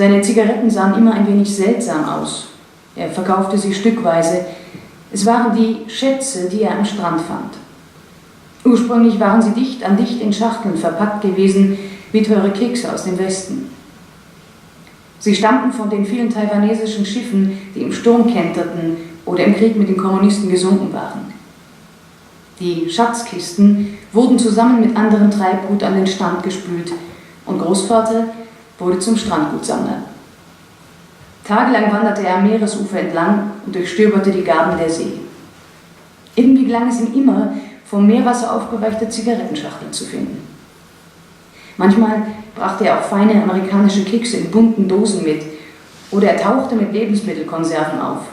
Seine Zigaretten sahen immer ein wenig seltsam aus. Er verkaufte sie stückweise. Es waren die Schätze, die er am Strand fand. Ursprünglich waren sie dicht an dicht in Schachteln verpackt gewesen, wie teure Kekse aus dem Westen. Sie stammten von den vielen taiwanesischen Schiffen, die im Sturm kenterten oder im Krieg mit den Kommunisten gesunken waren. Die Schatzkisten wurden zusammen mit anderem Treibgut an den Strand gespült und Großvater wurde zum Strandgutsammler. Tagelang wanderte er am Meeresufer entlang und durchstöberte die Gaben der See. Irgendwie gelang es ihm immer, vom Meerwasser aufgeweichte Zigarettenschachteln zu finden. Manchmal brachte er auch feine amerikanische Kekse in bunten Dosen mit oder er tauchte mit Lebensmittelkonserven auf,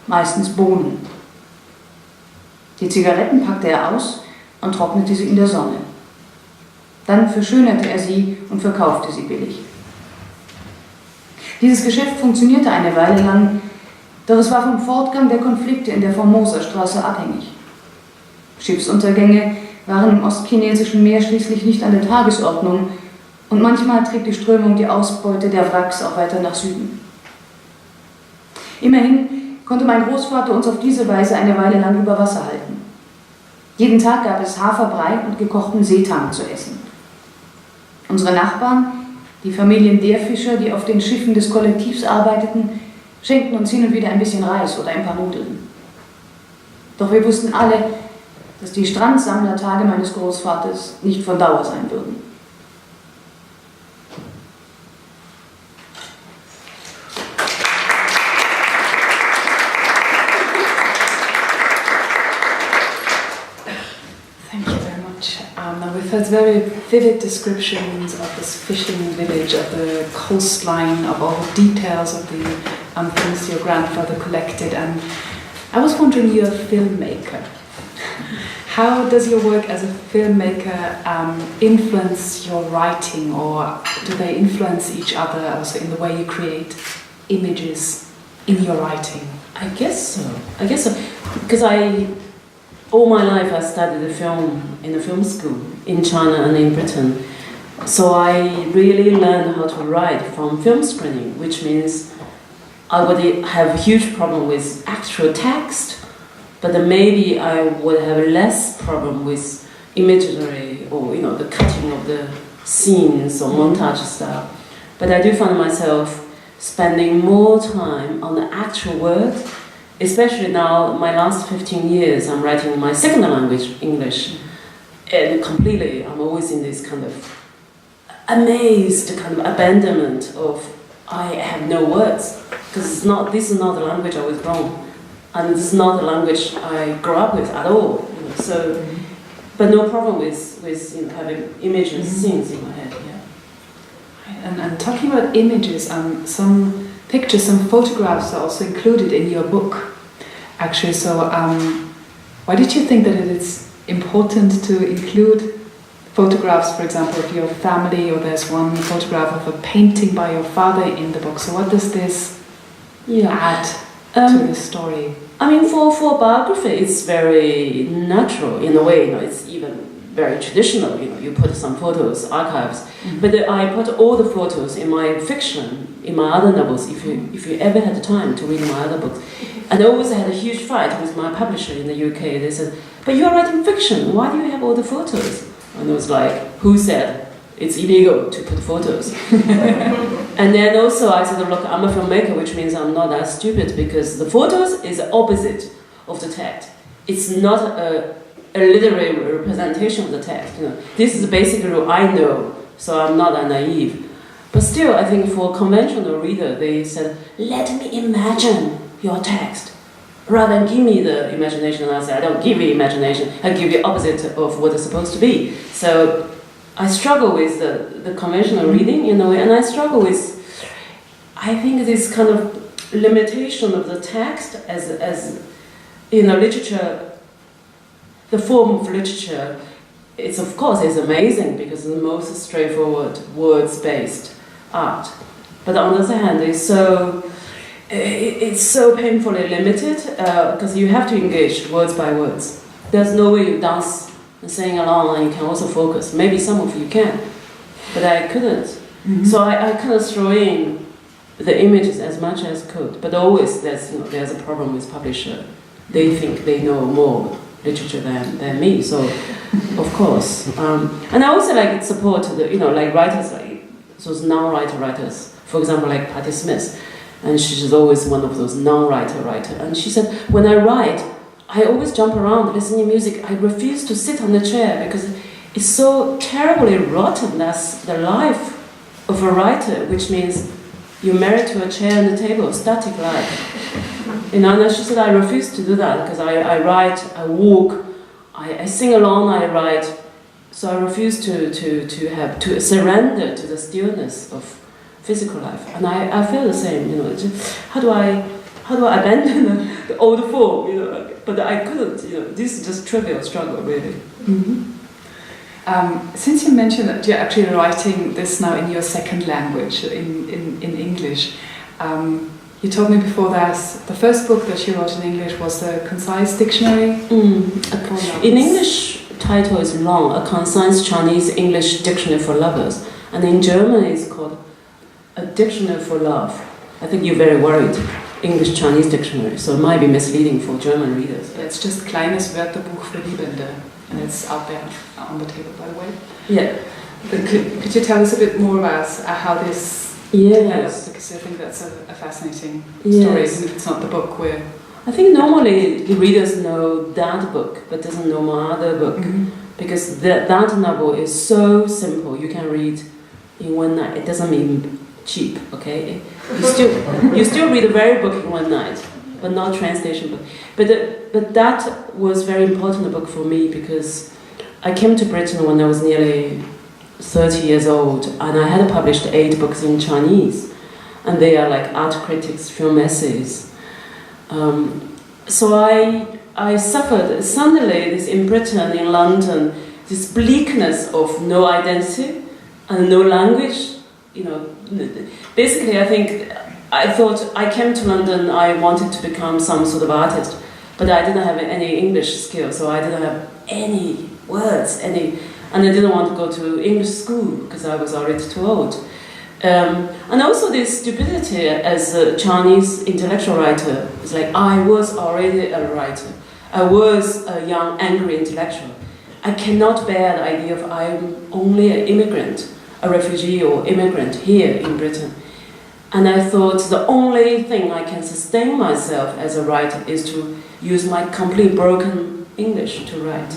meistens Bohnen. Die Zigaretten packte er aus und trocknete sie in der Sonne. Dann verschönerte er sie und verkaufte sie billig. Dieses Geschäft funktionierte eine Weile lang, doch es war vom Fortgang der Konflikte in der Formosa-Straße abhängig. Schiffsuntergänge waren im ostchinesischen Meer schließlich nicht an der Tagesordnung und manchmal trieb die Strömung die Ausbeute der Wracks auch weiter nach Süden. Immerhin konnte mein Großvater uns auf diese Weise eine Weile lang über Wasser halten. Jeden Tag gab es Haferbrei und gekochten Seetang zu essen. Unsere Nachbarn, die Familien der Fischer, die auf den Schiffen des Kollektivs arbeiteten, schenkten uns hin und wieder ein bisschen Reis oder ein paar Nudeln. Doch wir wussten alle, dass die Strandsammlertage meines Großvaters nicht von Dauer sein würden. We've heard very vivid descriptions of this fishing village, of the coastline, of all the details of the things your grandfather collected. And I was wondering, you're a filmmaker. How does your work as a filmmaker influence your writing, or do they influence each other also in the way you create images in your writing? I guess so. Because all my life I studied the film in a film school in China and in Britain. So I really learned how to write from film screening, which means I would have a huge problem with actual text, but then maybe I would have less problem with imagery or the cutting of the scenes or montage style. But I do find myself spending more time on the actual work. Especially now, my last 15 years, I'm writing in my second language, English, and completely, I'm always in this kind of amazed kind of abandonment of I have no words, because this is not the language I was born, and this is not the language I grew up with at all. So, but no problem with having images, scenes in my head. Yeah. And talking about images, some pictures, some photographs are also included in your book, actually. So why did you think that it is important to include photographs, for example, of your family, or there's one photograph of a painting by your father in the book? So what does this add to the story? I mean, for biography, it's very natural in a way. It's even very traditional. You put some photos, archives. Mm-hmm. But I put all the photos in my fiction, in my other novels. If you ever had the time to read my other books, and I always had a huge fight with my publisher in the UK. They said, "But you're writing fiction. Why do you have all the photos?" And I was like, "Who said it's illegal to put photos?" And then also I said, "Look, I'm a filmmaker, which means I'm not that stupid, because the photos is the opposite of the text. It's not a literary representation of the text. This is the basic rule I know, so I'm not that naive." But still, I think for a conventional reader, they said, "Let me imagine your text, rather than give me the imagination." And I said, "I don't give you imagination, I give you opposite of what it's supposed to be." So I struggle with the conventional reading in a way, and I struggle with, I think, this kind of limitation of the text as literature. The form of literature, it's of course is amazing because it's the most straightforward words-based art. But on the other hand, it's so painfully limited because you have to engage words by words. There's no way you dance and sing along and you can also focus. Maybe some of you can, but I couldn't. Mm-hmm. So I kind of throw in the images as much as could. But always there's a problem with publisher. They think they know more literature than me. So of course, and I also like support like writers, like those non-writer writers. For example, like Patti Smith, and she's always one of those non-writer writer. And she said, when I write, I always jump around listening to music. I refuse to sit on the chair because it's so terribly rotten. That's the life of a writer, which means you're married to a chair and a table, static life. And she said, I refuse to do that because I write, I walk, I sing along, I write. So I refuse to surrender to the stillness of physical life. And I feel the same, how do I abandon the old form, but I couldn't, this is just trivial struggle, really. Mm-hmm. Since you mentioned that you're actually writing this now in your second language, in English, you told me before that the first book that you wrote in English was a concise dictionary. In English, title is long, A Concise Chinese-English Dictionary for Lovers, and in German it's called A Dictionary for Love. I think you're very worried. English-Chinese dictionary, so it might be misleading for German readers. Yeah, it's just Kleines Wörterbuch für Liebende, and it's out there on the table, by the way. Yeah. But could you tell us a bit more about how this developed? Because I think that's a fascinating story, even if it's not the book where... I think normally the readers know that book, but doesn't know my other book, because that novel is so simple, you can read in one night. It doesn't mean cheap, okay? You still read a very book in one night, but not translation book. But that was very important book for me because I came to Britain when I was nearly 30 years old, and I had published 8 books in Chinese, and they are like art critics, film essays. So I suffered suddenly this in Britain, in London, this bleakness of no identity and no language. Basically, I thought I came to London, I wanted to become some sort of artist, but I didn't have any English skills, so I didn't have any words, and I didn't want to go to English school because I was already too old. And also this stupidity as a Chinese intellectual writer, it's like I was already a writer. I was a young, angry intellectual. I cannot bear the idea of I'm only an immigrant, a refugee or immigrant here in Britain. And I thought the only thing I can sustain myself as a writer is to use my complete broken English to write.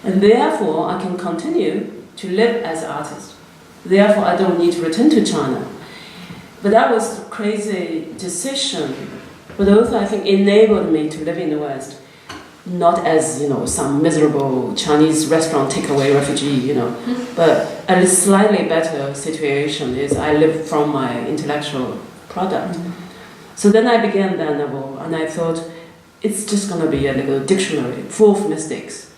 And therefore I can continue to live as an artist. Therefore I don't need to return to China. But that was a crazy decision, but also I think enabled me to live in the West. Not as, some miserable Chinese restaurant takeaway refugee, but a slightly better situation is I live from my intellectual product. So then I began that novel, and I thought it's just going to be a little dictionary full of mistakes.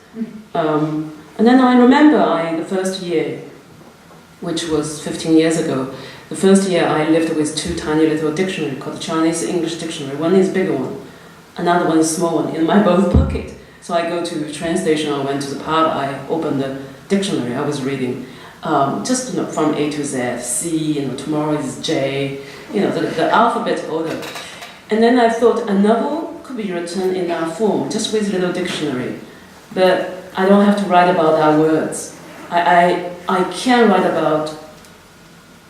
And then I remember the first year, which was 15 years ago, the first year I lived with 2 tiny little dictionaries called Chinese-English dictionary. One is a bigger one. Another one is a small one in my both pocket. So I go to the train station, I went to the pub, I opened the dictionary I was reading. Just from A to Z, C, tomorrow is J, the alphabet order. And then I thought a novel could be written in that form, just with a little dictionary. But I don't have to write about our words. I can write about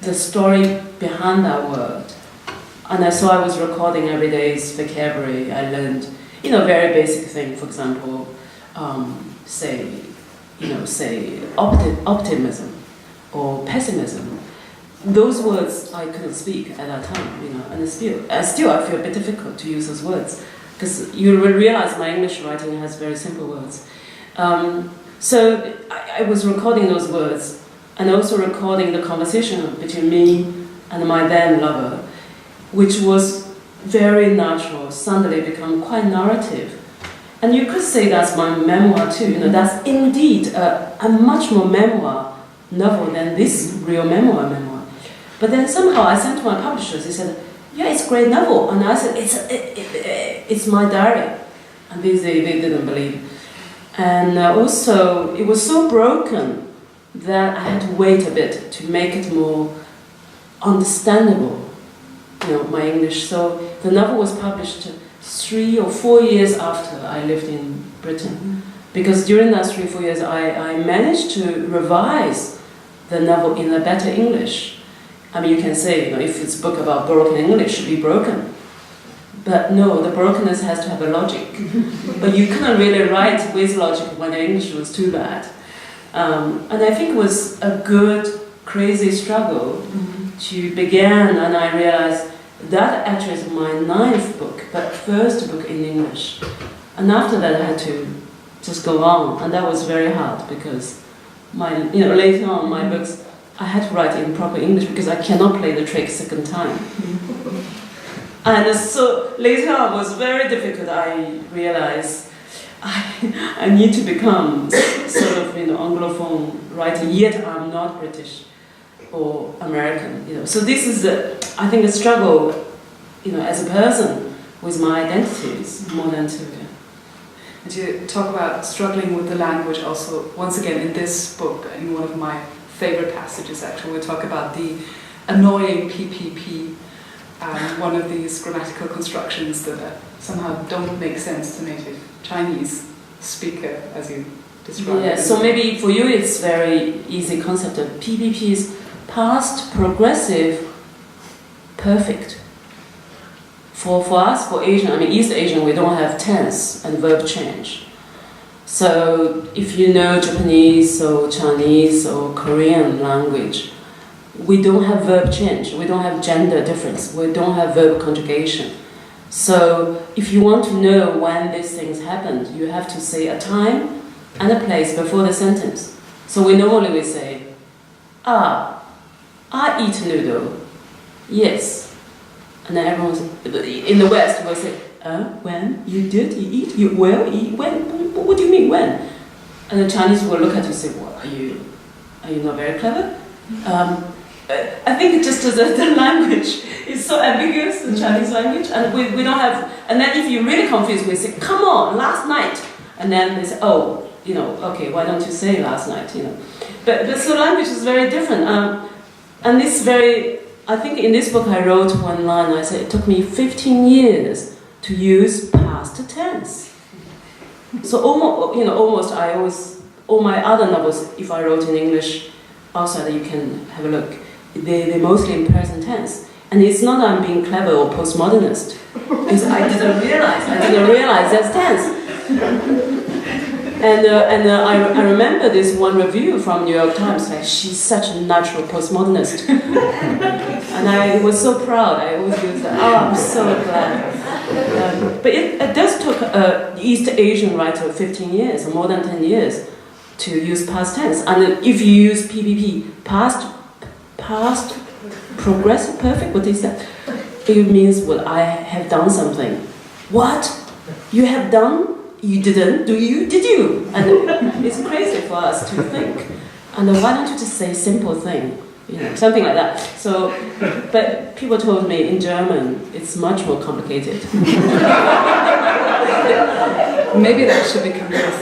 the story behind that word. And so I was recording every day's vocabulary. I learned, very basic thing. For example, say optimism or pessimism. Those words I couldn't speak at that time, and still I feel a bit difficult to use those words because you will realize my English writing has very simple words. So I was recording those words and also recording the conversation between me and my then lover, which was very natural, suddenly become quite narrative. And you could say that's my memoir too, that's indeed a much more memoir novel than this real memoir. But then somehow I sent to my publishers, they said, yeah, it's a great novel. And I said, it's my diary. And they didn't believe. And also, it was so broken that I had to wait a bit to make it more understandable. my English. So the novel was published 3 or 4 years after I lived in Britain. Because during that 3 or 4 years, I managed to revise the novel in a better English. I mean, you can say, if it's a book about broken English, it should be broken. But no, the brokenness has to have a logic. But you couldn't really write with logic when the English was too bad. And I think it was a good, crazy struggle to begin, and I realized that actually is my 9th book, but first book in English. And after that I had to just go on, and that was very hard because later on my books, I had to write in proper English because I cannot play the trick second time. And so later on it was very difficult. I realized I need to become sort of Anglophone writer, yet I'm not British or American. So this is, I think, a struggle, as a person with my identities more than to. And to talk about struggling with the language also, once again, in this book, in one of my favorite passages actually, we talk about the annoying PPP, one of these grammatical constructions that somehow don't make sense to native Chinese speaker, as you described. Yeah, so maybe for you it's very easy concept of PPP is past progressive perfect. For us, for Asian, East Asian, we don't have tense and verb change. So if you know Japanese or Chinese or Korean language, we don't have verb change, we don't have gender difference, we don't have verb conjugation. So if you want to know when these things happened, you have to say a time and a place before the sentence. So we normally say, I eat noodle, yes. And then everyone's, in the West, will say, when? You did? You eat? You will eat? When? What do you mean, when? And the Chinese will look at you and say, what, are you not very clever? I think just the language is so ambiguous, the Chinese language, and we don't have, and then if you're really confused, we say, come on, last night. And then they say, okay, why don't you say last night, But so language is very different. And this very, I think in this book I wrote one line, I said, it took me 15 years to use past tense. So almost I always, all my other novels, if I wrote in English, outside you can have a look, they're mostly in present tense. And it's not that I'm being clever or postmodernist, because I didn't realize that's tense. And I remember this one review from New York Times, like, she's such a natural postmodernist. And I was so proud, I always use that, I'm so glad. But it does took an East Asian writer 15 years, or more than 10 years, to use past tense. And if you use PPP, past progressive perfect, what is that? It means, well, I have done something. What? You have done? You didn't? Did you? And it's crazy for us to think. And why don't you just say simple thing? Something like that. So, but people told me in German, it's much more complicated. Maybe that should become